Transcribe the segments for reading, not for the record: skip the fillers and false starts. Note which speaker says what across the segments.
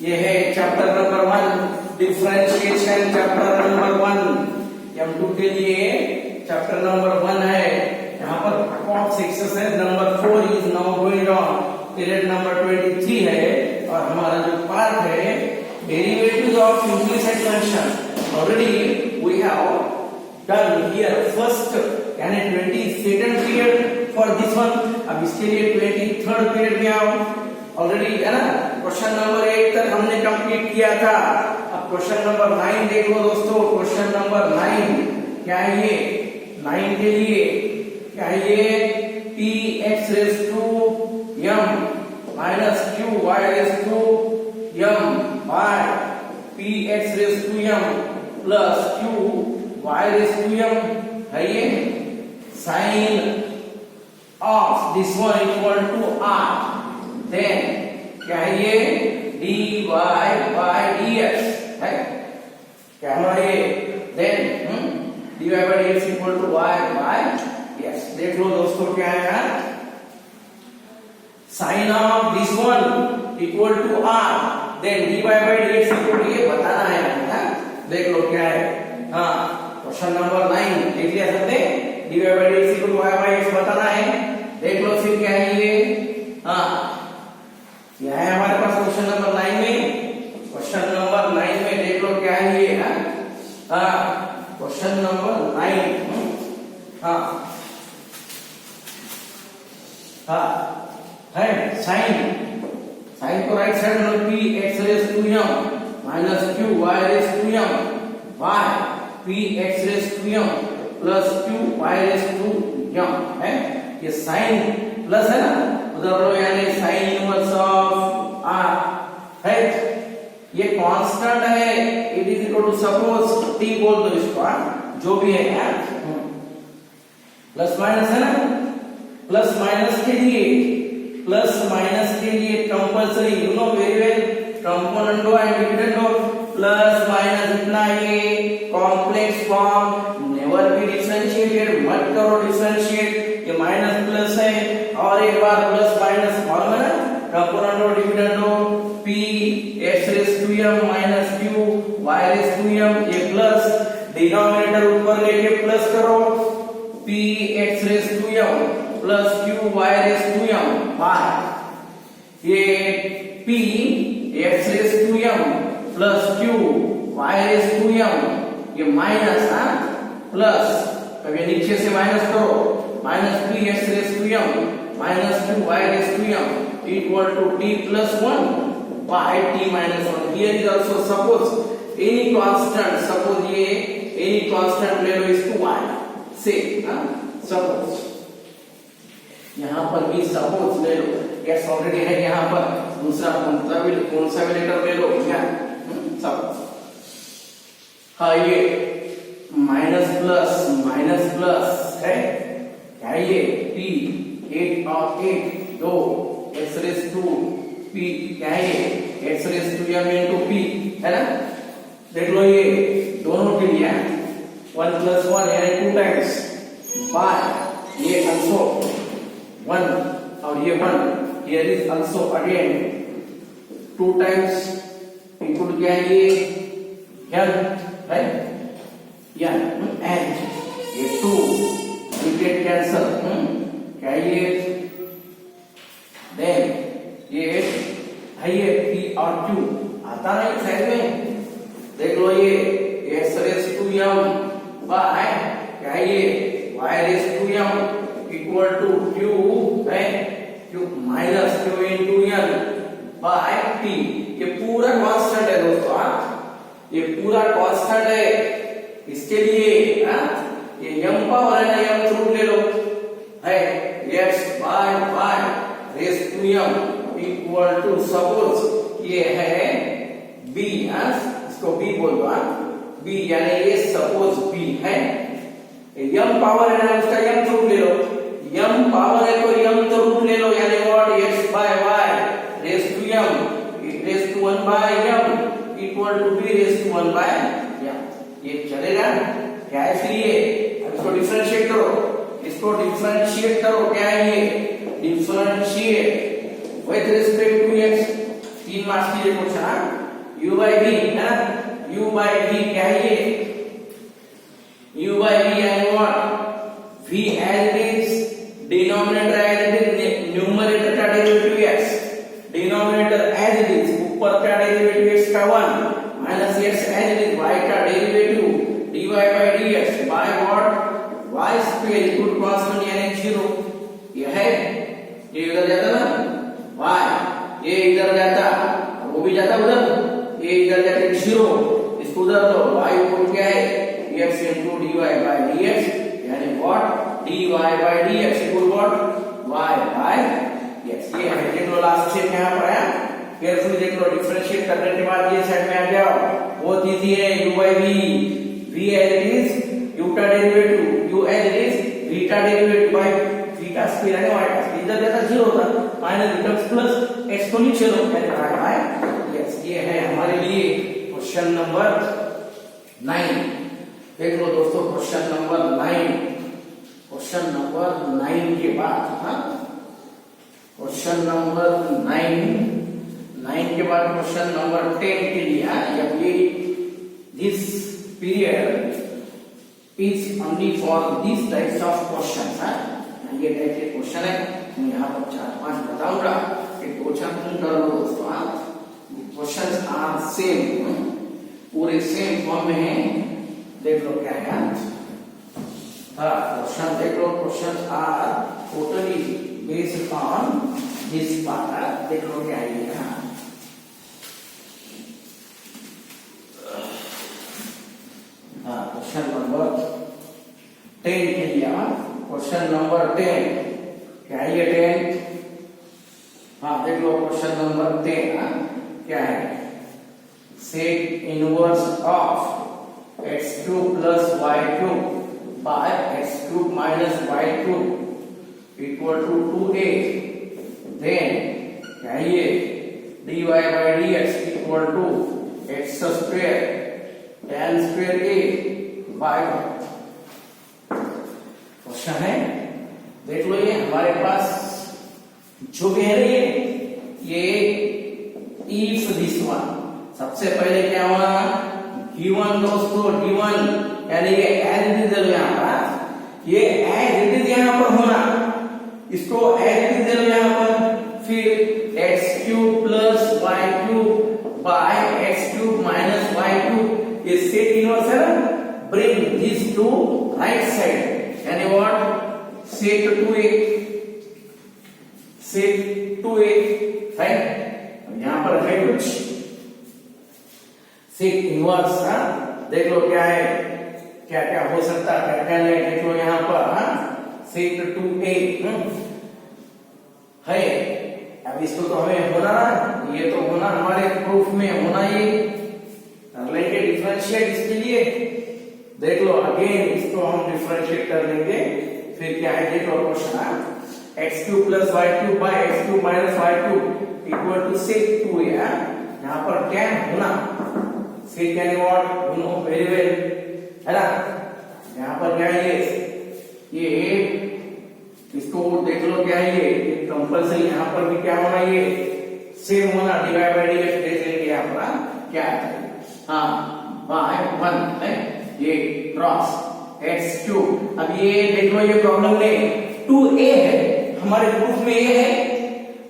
Speaker 1: ये है chapter number 1 differentiation chapter number 1 M2 के लिए चैप्टर नंबर 1 है। यहाँ पर complex exercise number 4 is now going on. Period number 23 है और हमारा जो पार्ट है derivatives of implicit function. Already we have done here first यानी 22nd period for this one. अब इसके लिए 23rd पीरियड में आओ। ऑलरेडी है ना, क्वेश्चन नंबर 8 तक हमने कंप्लीट किया था। अब क्वेश्चन नंबर 9 देखो दोस्तों। क्वेश्चन नंबर 9 क्या है? ये 9 के लिए क्या है? ये px raise to m minus qy raise to m by px raise to m plus qy raise to m है ये sine of this one equal to r। Then क्या है? ये dy by dx है क्या हमारा ये? Then dy by dx equal to y by dx। देख लो दोस्तों क्या है? Sine of this one equal to r, then dy by dx equal to ये बताना है हमें। देख लो क्या है। हाँ, क्वेश्चन नंबर 9 देख लिया सबने। dy by dx equal to y by x बताना है। देख लो फिर क्या है ये। हाँ, यह है हमारे पास क्वेश्चन नंबर 9 में। क्वेश्चन नंबर 9 में देख लो क्या है ये। क्वेश्चन नंबर 9 है साइन को राइट साइड में p x raise to m minus q y raise to m by p x raise to m plus q y raise to m है। ये साइन प्लस है ना, उधर लो यानी साइन इनवर्स ऑफ r है। ये constant है। It is equal to suppose t बोल दो इसको, जो भी है प्लस माइनस है ना। प्लस माइनस के लिए compulsory you know very well component low and dividend low. Plus minus इतना ये complex form never be differentiated, मत करो डिफरेंशिएट। ये माइनस प्लस है और एक बार प्लस माइनस फॉर्म है ना, कंपोनेंट लो डिविडेंड लो। p x raise to m minus q y raise to m, ये प्लस डिनोमिनेटर ऊपर लेके प्लस करो। p x raise to m plus q y raise to m by ये p x raise to m plus q y raise to m, ये minus plus कभी नीचे से minus करो। Minus p x raise to m minus q y raise to m equal to t plus 1 by t minus 1। Here is also suppose any constant, suppose ये any constant ले लो इसको y से, suppose यहाँ पर भी suppose ले लो। x already है यहाँ पर, दूसरा कौन सा भी लेटर ले लो क्या? suppose। हाँ, ये माइनस प्लस है क्या? ये p 8 और 8 दो x रेज टू p क्या है? ये x raise to m into p है ना। देख लो ये दोनों के लिए 1 प्लस 1 यानी 2 टाइम्स बाय ये आल्सो 1 और ये 1 here is also again 2 times into क्या है? ये n है n एंड ये 2 विकेट कैंसल क्या है? ये देन ये है ये p और q आता नहीं साइड में। देख लो ये x raise to m by क्या है? ये y raise to m equal to q है q minus q into n by t। ये पूरा कांस्टेंट है दोस्तों। ये पूरा कांस्टेंट है। इसके लिए ये m पावर है ना, m रूट ले लो है x by raise to m equal to suppose ये है b, इसको b बोल दो b यानी ये सपोज b है। m पावर है ना, उसका m रूट ले लो। m पावर है तो m तो रूट ले लो यानी what? x by y raise to m raise to 1 by m equal to b raise to 1 by m। ये चलेगा क्या है? फिर ये अब इसको डिफरेंशिएट करो। क्या है ये? Differentiate with respect to x। 3 marks की ये क्वेश्चन है u by v है ना u by v क्या है ये u by v and what v as it is denominator as it is numerator का derivative x denominator as it is ऊपर का डेरिवेटिव x का 1 minus x as it is y का derivative dy by dx by what y square equal to constant यानी 0 ये है ये इधर जाता ना y ये इधर जाता वो भी जाता उधर ये इधर जाते 0 इसको उधर लो y इक्वल क्या है x into dy by dx यानी what dy by dx equal what y by x ये है देख लो लास्ट स्टेप यहां पर है केयरफुली देख लो डिफरेंशिएट करने के बाद ये साइड में आ जाओ बहुत इजी है u by v v as it is u का derivative u as it is v का डेरिवेटिव by v का स्क्वायर है y का इधर जाता 0 होता माइनस रिटर्न्स प्लस एक्सपोनेंशियल हो यानी y by x ये है हमारे लिए क्वेश्चन नंबर 9 देख लो दोस्तों क्वेश्चन नंबर 9 के बाद हाँ क्वेश्चन नंबर 9 के बाद क्वेश्चन नंबर 10 के लिए अब ये this period is only for this types of question ये टाइप के क्वेश्चन है मैं यहाँ पर 4-5 बताऊंगा कि क्वेश्चन तुम कर लो दोस्तों क्वेश्चन आर सेम पूरे सेम फॉर्म में है देख लो क्या है क्वेश्चन देख लो question are totally based on this part देख लो क्या है क्वेश्चन नंबर 10 के लिए क्वेश्चन नंबर 10 क्या है ये 10 देख लो क्वेश्चन नंबर 10 क्या है sec inverse of x³ plus y³ by x³ minus y³ equal to 2a then क्या है ये dy by dx equal to x square tan square a by question है देख लो ये हमारे पास जो भी है ये if this one सबसे पहले क्या हुआ गिवन दोस्तों गिवन यानी ये एज इट इज यहाँ पर ये एज इट इज यहाँ पर होना इसको एज इट इज यहाँ पर फिर x³ plus y³ by x³ minus y³ ये सेक इनवर्स है ना bring this to right side यानी व्हाट सेक 2a राइट यहाँ पर है कुछ सेक इनवर्स देख लो क्या है क्या क्या हो सकता है क्या क्या नहीं देख लो यहाँ पर सेक 2a है अब इसको तो हमें होना ये तो होना हमारे प्रूफ में होना ये कर लेंगे डिफरेंशिएट इसके लिए देख लो अगेन इसको हम डिफरेंशिएट कर लेंगे फिर क्या है देख लो question x³ plus y³ by x³ minus y³ equal to sec 2a यहाँ पर क्या होना sec यानी what you know very well है ना यहाँ पर क्या है ये इसको देख लो क्या है ये कंपल्सरी यहाँ पर भी क्या होना ये सेम होना डिवाइड बाय dx देख लेंगे यहाँ पर क्या है बाय 1 है ये क्रॉस x³ अब ये देख लो ये प्रॉब्लम में 2a है हमारे प्रूफ में ये है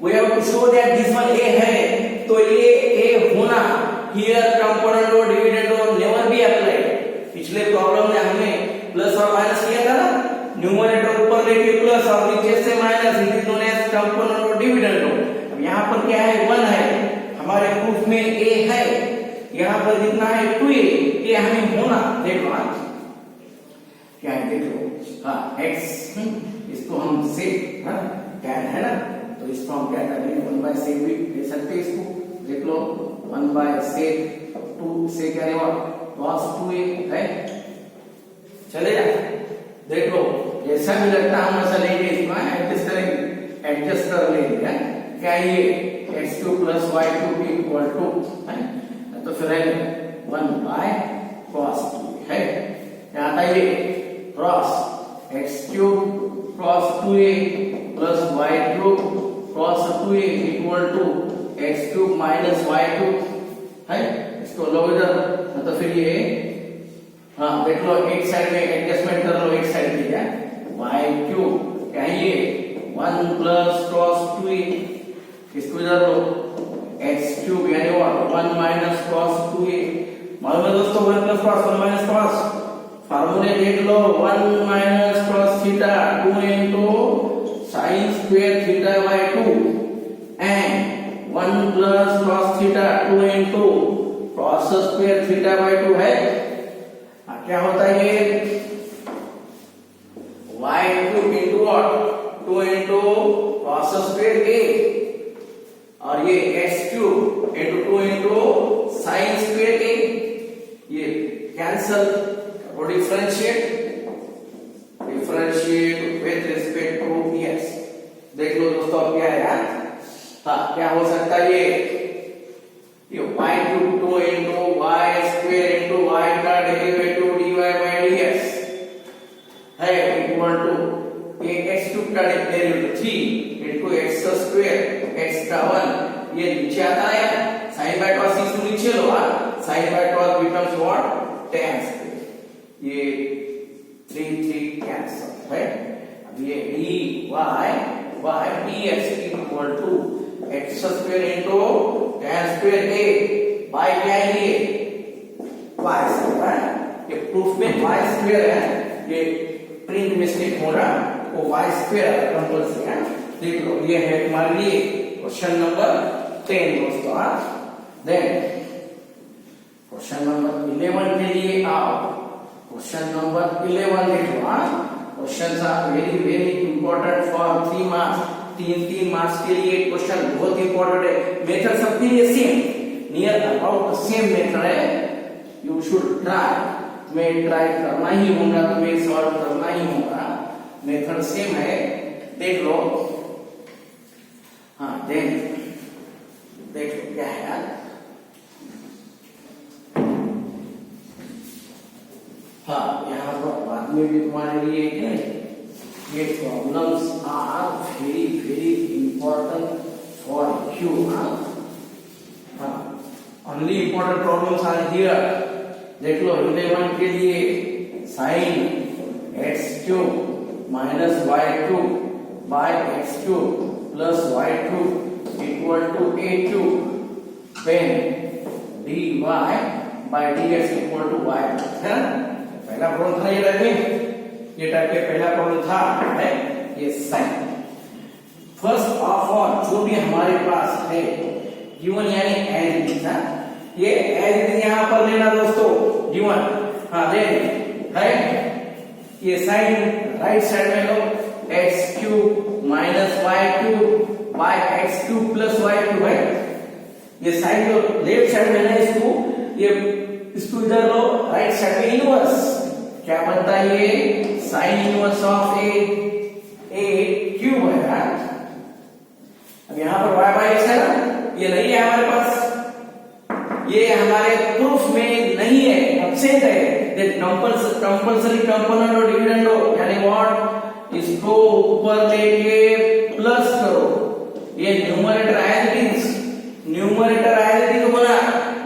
Speaker 1: we have to show that this one a है तो ये a होना here component और dividend और never be applied पिछले प्रॉब्लम में हमने प्लस और माइनस किया था ना न्यूमरेटर ऊपर लेके प्लस और नीचे से minus it is known as component और डिविडेंड अब यहाँ पर क्या है 1 है हमारे प्रूफ में a है यहाँ पर कितना है 2a ये हमें होना देखो क्या है देख लो x इसको हम सेक tan है ना तो इसको हम क्या करेंगे 1/sec भी ले सकते हैं इसको देख लो 1/sec 2 से क्या है cos 2a है चलेगा देख लो जैसा भी लगता है हम ऐसा लेंगे इसमें एडजस्ट कर लेंगे क्या ये x³ plus y³ equal to है तो फिर 1/cos 2 है यहाँ आता ये cross x³ cos 2a plus y³ cos 2a equal to x cube minus y cube है, इसको लो इधर, मतलब फिर ये हाँ देख लो एक साइड में एडजस्टमेंट कर लो, एक साइड में क्या वाई क्यूब क्या है ये 1 प्लस कॉस 2a, इसको इधर लो एक्स क्यूब यानी 1 माइनस कॉस 2a। मालूम है दोस्तों 1 प्लस कॉस 1 माइनस कॉस, फार्मूले देख लो 1 minus cos theta 2 into sin square theta by 2 and 1 plus cos theta 2 into cos square theta by 2 है। क्या होता है ये y cube into what 2 into cos square a और ये x cube into 2 into sin square a, ये cancel और differentiate with respect to x। देख लो दोस्तों अब क्या है यार, हाँ क्या हो सकता है ये y cube 2 into y square into y का डेरिवेटिव dy by dx है इक्वल टू ये x क्यूब का derivative 3 into x square x का 1, ये नीचे आता है sin by cos इसको नीचे लो, sin by cos becomes what tan square, ये 3 कैंसल है। अब ये dy by dx equal to x square into tan square a by क्या है ये y स्क्वायर, ये प्रूफ में y स्क्वायर है, ये प्रिंट मिस्टेक हो रहा वो y स्क्वायर कंपल्सरी है। देख लो ये है हमारे लिए क्वेश्चन नंबर 10 दोस्तों। देन क्वेश्चन नंबर 11 के लिए आओ, क्वेश्चन नंबर 11 देखो। Questions are very very important for 3 marks, 3 marks के लिए क्वेश्चन बहुत इंपॉर्टेंट है। मेथड सबके लिए same, near about same method है, यू शुड ट्राई, तुम्हें ट्राई करना ही होगा, तुम्हें सॉल्व करना ही होगा, मेथड सेम है, देख लो। हाँ देख लो क्या है यार, हाँ यहाँ पर बाद में भी तुम्हारे लिए क्या है, ये problems are very very important for you. हाँ only important problems are here. देख लो 11 के लिए sin x cube minus y cube by x cube plus y cube equal to a cube when dy by dx equal to y है। पहला problem था ये type के पहला प्रॉब्लम था है ये साइन। फर्स्ट ऑफ ऑल जो भी हमारे पास है गिवन यानी एज इट इज, ये एज इट इज यहां पर लेना दोस्तों गिवन। हाँ देन है ये साइन राइट साइड में लो x cube minus y cube by x cube plus y cube है। ये साइन जो लेफ्ट साइड में है इसको इधर लो राइट साइड में इनवर्स, क्या बनता है ये sine inverse of A cube है। अब यहां पर y बाई एक्स है ना, ये नहीं है हमारे पास, ये हमारे प्रूफ में नहीं है, एब्सेंट है। दैट कंपल्सरी कंपोनेंट और डिविडेंड हो यानी व्हाट, इसको ऊपर लेके प्लस करो, ये numerator as it is, numerator as it is बना,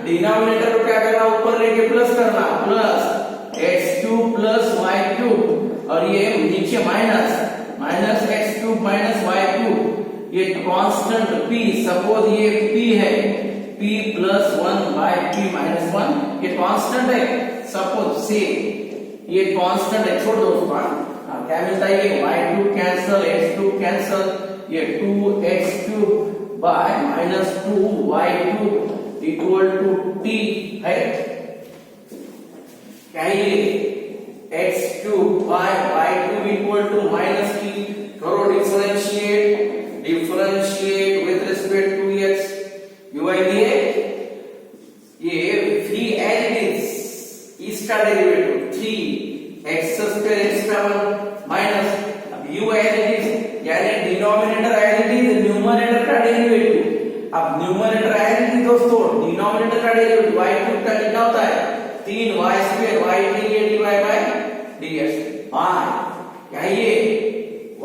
Speaker 1: डिनोमिनेटर को क्या करना ऊपर लेके प्लस करना, plus x cube plus y cube और ये नीचे minus x cube minus y cube, ये कांस्टेंट p, सपोज ये p है p plus 1 by p minus 1, ये कांस्टेंट है, सपोज से ये कांस्टेंट है, छोड़ दो उसको। क्या मिलता है ये y cube cancel x cube cancel, ये 2x cube by minus 2y cube equal to t है। क्या ये x cube by y cube equal to minus t, करो differentiate with respect to x, ui लिए ये v एज इट इज, इसका derivative 3x square x का 1 minus, अब u as it is यानी denominator as it is, numerator का derivative, अब numerator as it is दोस्तों, डिनोमिनेटर का डेरिवेटिव y क्यूब का कितना होता है 3y स्क्वायर, y के लिए dy बाय dx, क्या ये y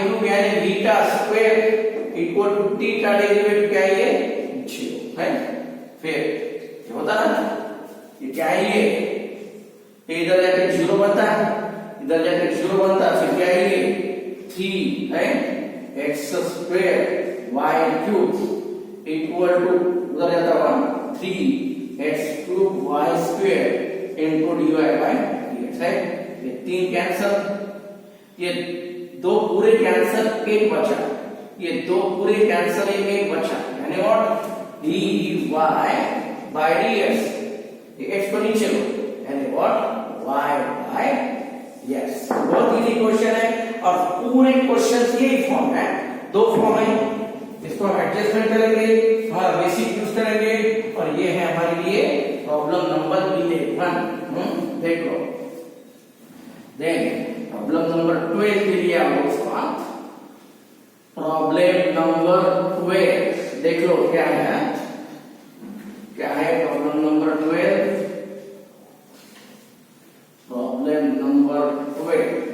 Speaker 1: क्यूब यानी beta square equal to t का डेरिवेटिव क्या है है। फिर ये होता ना, ये क्या है, ये इधर जाके 0 बनता है, इधर जाके 0 बनता है, फिर क्या है ये 3 है x square y cube equal to उधर जाता हुआ 3x cube y square into dy by dx है। ये 3 कैंसल, ये 2 पूरे कैंसल, 1 बचा, ये 2 पूरे कैंसल, 1 बचा, यानी व्हाट dy बाय dx, ये x को नीचे लो, यानी व्हाट y बाय x। बहुत इजी क्वेश्चन है और पूरे क्वेश्चन यही फॉर्म है, 2 फॉर्म है, इसको हम एडजस्टमेंट करेंगे, हमारा बेसिक यूज करेंगे और ये है हमारे लिए प्रॉब्लम नंबर 11। देख लो, देन प्रॉब्लम नंबर 12 के लिए आप उसका प्रॉब्लम नंबर 12 देख लो क्या है, क्या है प्रॉब्लम नंबर 12, प्रॉब्लम नंबर 12।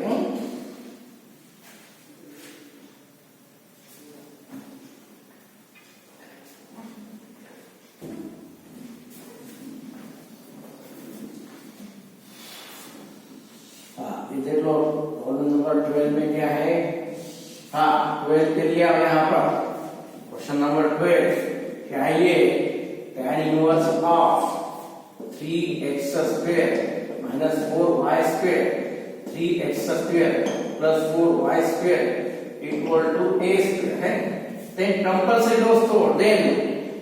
Speaker 1: देख लो प्रॉब्लम नंबर 12 में क्या है, हाँ 12 के लिए यहाँ पर क्वेश्चन नंबर 12 क्या है, ये tan inverse of 3x square minus 4y square 3x square plus 4y square equal to a square है। देन कंपल्सरी दोस्तों, then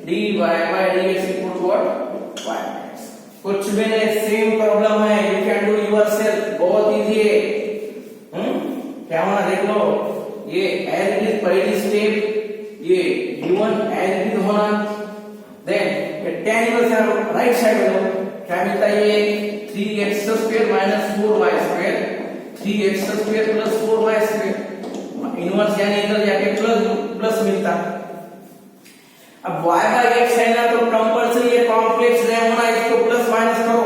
Speaker 1: dy by dx equal to what y। कुछ भी नहीं, सेम प्रॉब्लम है, you can do yourself, बहुत easy है। क्या होना देख लो, ये एज इट इज पहली स्टेप, ये u1 एज इट इज होना, देन ये tan इनवर्स राइट साइड में लो, क्या मिलता है ये 3x square minus 4y square 3x square plus 4y square, inverse यानी इधर जाके प्लस मिलता। अब y बाय x है ना, तो कंपल्सरी ये कॉम्प्लेक्स रैम होना, इसको प्लस माइनस करो,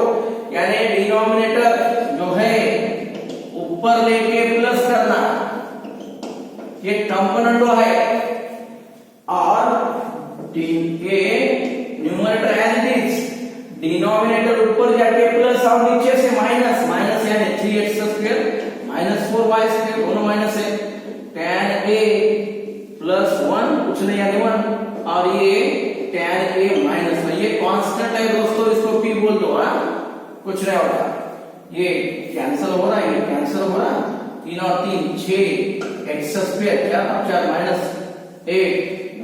Speaker 1: यानी डिनोमिनेटर जो है ऊपर लेके प्लस करना, ये कंपोनेंट है, और ये numerator as it is, denominator ऊपर जाके प्लस और नीचे से माइनस, माइनस यानी 3x square minus 4y square, दोनों माइनस है, tan a प्लस 1 कुछ नहीं यानी 1, और ये tan a माइनस 1, ये कांस्टेंट है दोस्तों, इसको p बोल दो, कुछ नहीं होगा, ये कैंसिल हो रहा है, ये कैंसिल हो रहा, 3 और 3 6 x स्क्वायर 4 और 4 minus 8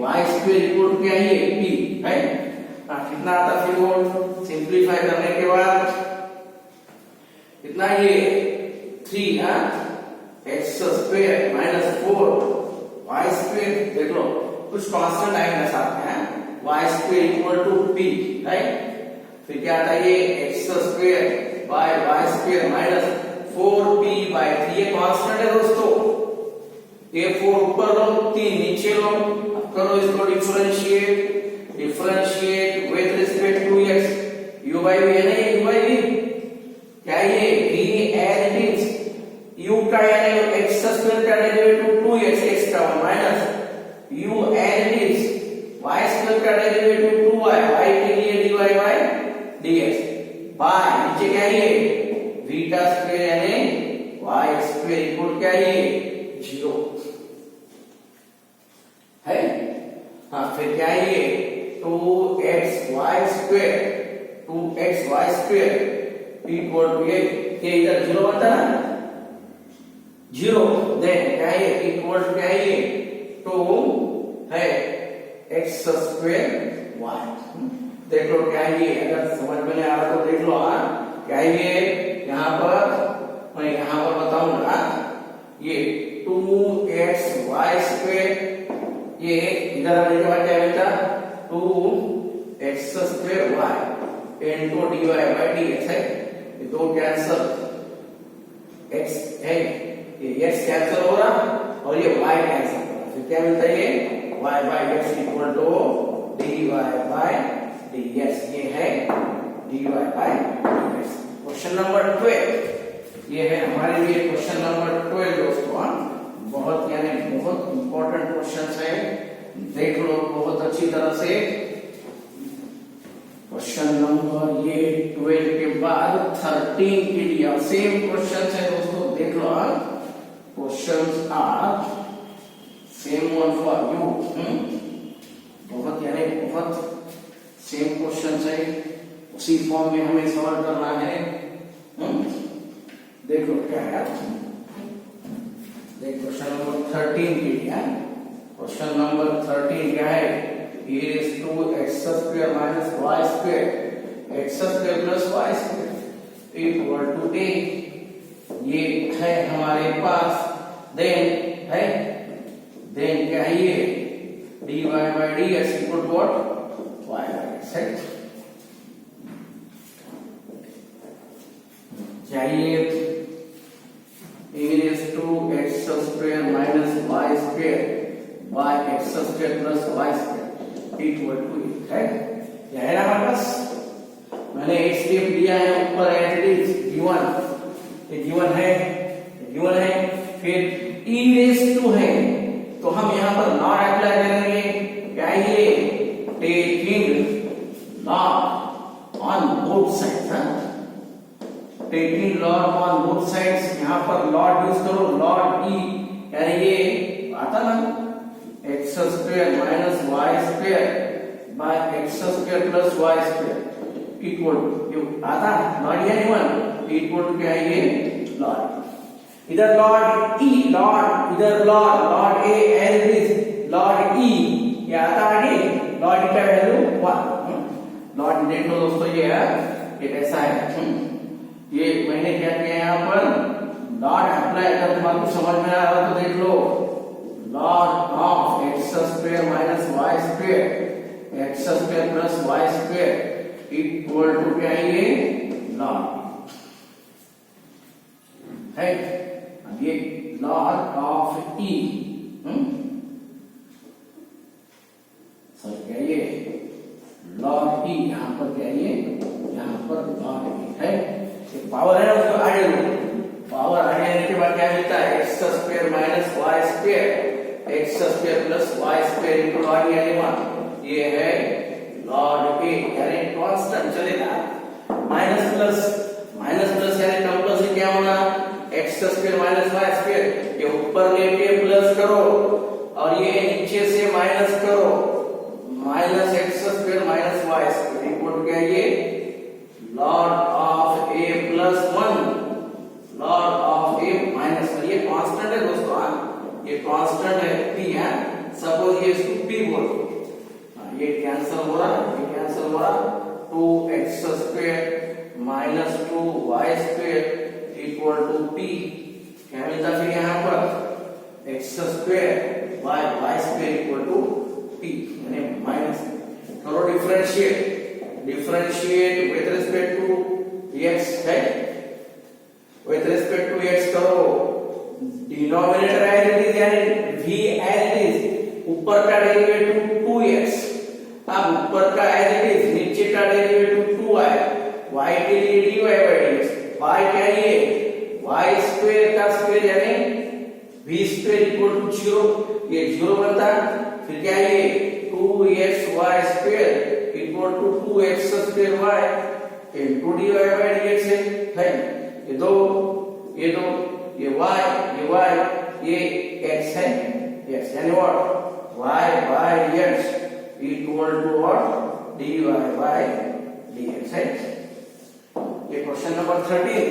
Speaker 1: y square equal to क्या है ये p है। कितना आता फिर वो सिंपलीफाई करने के बाद कितना, ये 3 x square minus 4 y square, देख लो कुछ कांस्टेंट आएगा साथ में, y square equal to p है। फिर क्या आता है ये x square by y square minus 4p by 3, ये कांस्टेंट है दोस्तों, ये 4 ऊपर लो 3 नीचे लो, अब करो इसको differentiate with respect to x, u by v है ना, ये u by v क्या है, ये v as it is, u का यानी x स्क्वायर का डेरिवेटिव 2x, x का minus u as it is, y square का डेरिवेटिव 2y, y के लिए dy by dx, बाय नीचे क्या है ये v का स्क्वायर यानी y स्क्वायर इक्वल क्या है ये 0 है। हाँ फिर क्या है ये 2xy स्क्वायर इक्वल टू ये इधर 0 बनता ना, 0, देन क्या है इक्वल टू क्या है ये 2 है x स्क्वायर y। देख लो क्या है ये, अगर समझ में नहीं आ रहा तो देख लो, क्या है ये, यहाँ पर मैं यहाँ पर बताऊंगा, ये 2xy स्क्वायर, ये इधर आने के बाद क्या मिलता 2x square y into dy by dx है, ये दो कैंसल, x है, ये x कैंसल हो रहा और ये y कैंसल हो रहा, फिर क्या मिलता है ये y by x equal to dy by dx, ये है dy by dx। Question number 12, ये है हमारे लिए क्वेश्चन नंबर 12 दोस्तों, बहुत यानी बहुत इंपॉर्टेंट क्वेश्चन है, देख लो बहुत अच्छी तरह से, क्वेश्चन नंबर ये 12 के बाद 13 के लिए सेम क्वेश्चन है दोस्तों, देख लो। Questions are same one for you. बहुत यानी बहुत सेम क्वेश्चन है, उसी फॉर्म में हमें सॉल्व करना है। देखो क्या है, देख क्वेश्चन नंबर 13 के लिए। क्वेश्चन नंबर 13 क्या है, e raised to x square minus y square, x square plus y square equal to a, ये है हमारे पास। देन है, देन क्या है ये dy by dx equal to what, y by x है। चाहिए e raised to x square minus y square by x square plus y square equal to है, यह है ना हमारे पास। मैंने एक स्टेप लिया है ऊपर, एज इट इज गिवन, ये गिवन है, फिर e रेज़ टू है, तो हम यहाँ पर नॉट अप्लाई करेंगे। क्या ये taking log on both sides, taking log on both sides, यहाँ पर लॉग यूज करो, लॉग e, यानी ये आता ना x square minus y square by x square plus y square equal to, ये आता लॉग यानी 1 इक्वल टू क्या है ये लॉग, इधर लॉग e, लॉग इधर log a as is log e, ये आता है लॉग का वैल्यू 1। लॉग देख लो दोस्तों, ये कैसा है, ये मैंने क्या किया यहाँ पर लॉग अप्लाई, अगर तुम्हारे समझ में आ रहा तो देख लो, log of x square minus y square, x square plus y square equal to क्या है ये log है। अब ये log of e, सर क्या ये log e, यहाँ पर क्या ये, यहाँ पर log e है, ये पावर है ना उसको आइडियल, पावर आइडियल के बाद क्या मिलता है x square minus y square x square plus y square into log यानी 1, ये है log a, यानी कांस्टेंट चलेगा। माइनस प्लस यानी कंपल्सरी क्या होना, x square minus y square, ये ऊपर लेके प्लस करो और ये नीचे से माइनस करो, minus x square minus y square equal to क्या ये log of a plus 1, log of a minus 1, ये कांस्टेंट है दोस्तों, ये कांस्टेंट है p है। सपोज ये इसको p बोलो, ये कैंसिल हो रहा, 2x square minus 2y square equal to p, क्या मिलता फिर यहाँ पर x square y square equal to p, यानी माइनस करो, differentiate with respect to x है, विद रिस्पेक्ट टू x करो, डिनोमिनेटर एज इट इज यानी v एज इट इज, ऊपर का डेरिवेटिव 2x, अब ऊपर का एज इट इज, नीचे का डेरिवेटिव 2y, y के लिए dy by dx, y क्या है y स्क्वायर का स्क्वायर यानी v स्क्वायर इक्वल टू 0, ये 0 बनता है। फिर क्या है 2xy square equal to 2x square y into dy by dx है। ये दो ये y ये x है, x यानी what y by dx equal to what dy by dx है। ये क्वेश्चन नंबर 13।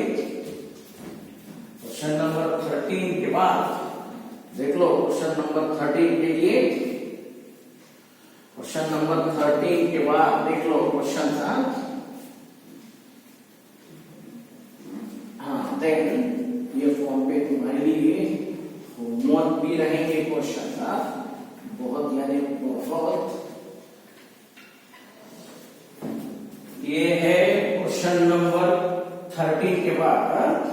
Speaker 1: क्वेश्चन नंबर 13 के बाद देख लो, क्वेश्चन नंबर 13 के लिए, क्वेश्चन नंबर 13 के बाद देख लो क्वेश्चन था, हाँ देन ये फॉर्म पे तुम्हारे लिए होमवर्क भी रहेंगे क्वेश्चन का, बहुत यानी बहुत। ये है क्वेश्चन नंबर 13 के बाद,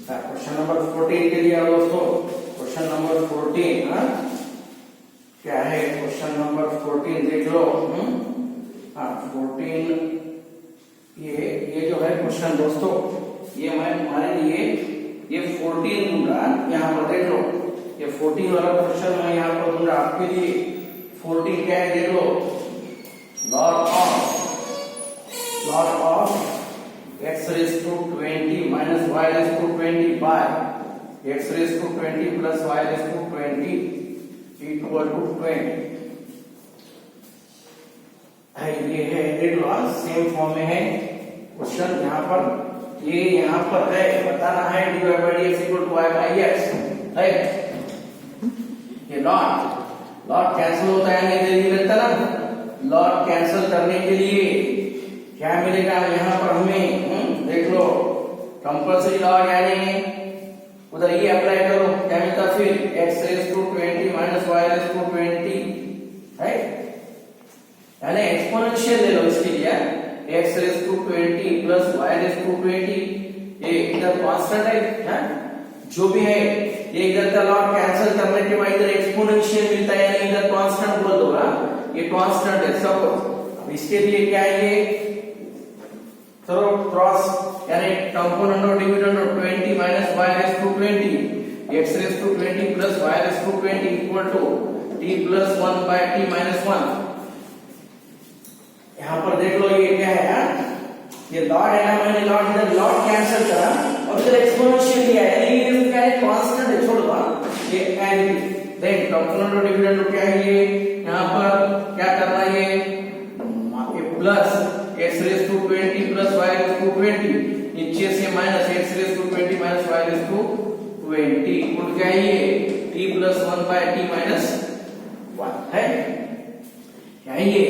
Speaker 1: क्वेश्चन नंबर 14 के लिए दोस्तों, क्वेश्चन नंबर 14 क्या है, क्वेश्चन नंबर 14 देख लो। 14 ये जो है क्वेश्चन दोस्तों, ये मैं तुम्हारे लिए ये 14 दूंगा, यहाँ पर देख लो ये 14 वाला क्वेश्चन मैं यहाँ पर दूंगा आपके लिए। 14 क्या है देख लो, log of x raised to 20 minus y raised to 20 by x raised to 20 plus y raised to 20 equal to 20 है। ये है देख लो, सेम फॉर्म में है क्वेश्चन। यहाँ पर ये यहाँ पर है बताना है dy by dx equal to y by x है। ये लॉट कैंसिल होता है, नहीं रहता ना। लॉट कैंसिल करने के लिए क्या मिलेगा यहाँ पर हमें, देख लो कंपल्सरी लॉट यानी उधर ये अप्लाई करो, क्या मिलता फिर x raised to 20 minus y raised to 20 है, यानी एक्सपोनेंशियल ले लो इसके लिए। x raised to 20 plus y raised to 20 ये इधर कांस्टेंट है, जो भी है ये इधर का लॉट कैंसिल करने के बाद इधर एक्सपोनेंशियल मिलता है, यानी इधर कांस्टेंट बोल दो ना, ये कांस्टेंट है सपोज। अब इसके लिए क्या है ये चलो क्रॉस यानी कंपोनेंट और dividend of 20 minus y raised to 20 x raised to 20 plus y raised to 20 equal to t plus 1 by t minus 1। यहाँ पर देख लो ये क्या है, ये लॉट है ना, मैंने लॉट इधर लॉट कैंसिल करा और इधर एक्सपोनेंशियल लिया है, यानी ये क्या है कांस्टेंट है, छोड़ दो ये एंड देन कंपोनेंट और डिविडेंड क्या है ये, यहाँ पर क्या करना है ये plus x raised to 20 plus y raised to 20 नीचे से minus x raised to 20 minus y raised to 20 equal क्या है ये t plus 1 by t minus 1 है क्या है ये।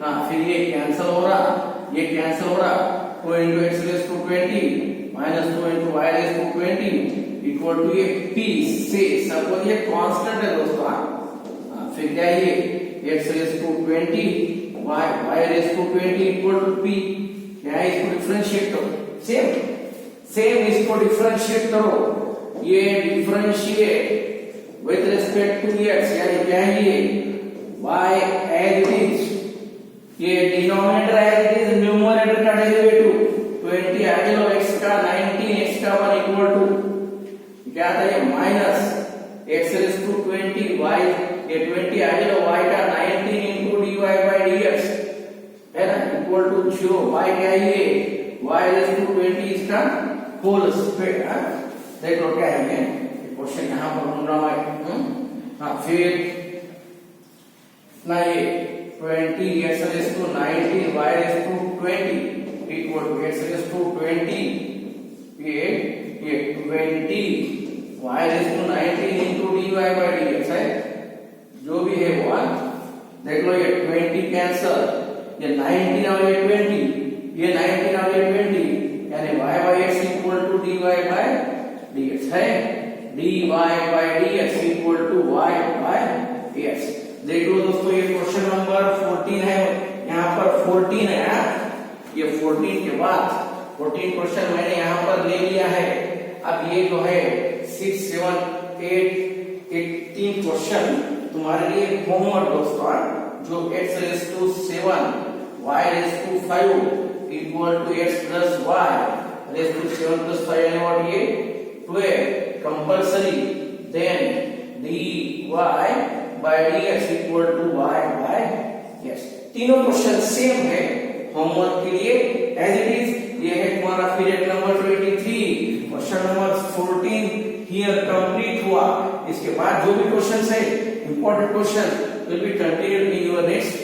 Speaker 1: हाँ फिर ये कैंसिल हो रहा, ये कैंसिल हो रहा, 2 into x raised to 20 minus 2 into y raised to 20 equal to ये p से सब ये कांस्टेंट है दोस्तों। हाँ फिर क्या है ये x raised to 20 y raised to 20 equal to p, क्या है इसको डिफरेंशिएट करो, सेम इसको डिफरेंशिएट करो, ये differentiate with respect to x यानी क्या है ये y as it is, ये denominator as it is, numerator का डेरिवेटिव 20 आगे लो x का 19 x का 1 इक्वल टू क्या था ये minus x raised to 20 y, ये 20 आगे लो y का 19 into dy by dx है ना इक्वल टू 0। y क्या है ये y raised to 20 इसका होल स्क्वायर। देख लो क्या है ये क्वेश्चन यहाँ पर ढूंढ रहा है। हाँ फिर ना ये 20 x raised to 19 y raised to 20 equal to x raised to 20 ये 20 y raised to 19 into dy by dx है, जो भी है वो। देख लो ये 20 कैंसल, ये 19 और ये 20, ये 19 और ये 20 यानी y by x equal to dy by dx है, dy by dx equal to y by dx। देख लो दोस्तों ये क्वेश्चन नंबर 14 है, यहाँ पर 14 है, ये 14 के बाद 14 क्वेश्चन मैंने यहाँ पर ले लिया है। अब ये जो है 6, 7, 8, 18 क्वेश्चन तुम्हारे लिए होमवर्क दोस्तों, जो x raised to 7 y raised to 5 equal to x plus y raised to 7 plus 5 यानी what ये 12 compulsory, then dy by dx equal to y by x। तीनों क्वेश्चन सेम है होमवर्क के लिए एज इट इज। ये है तुम्हारा period number 23, question number 14 here complete हुआ। इसके बाद जो भी क्वेश्चन है important question will be continued in your next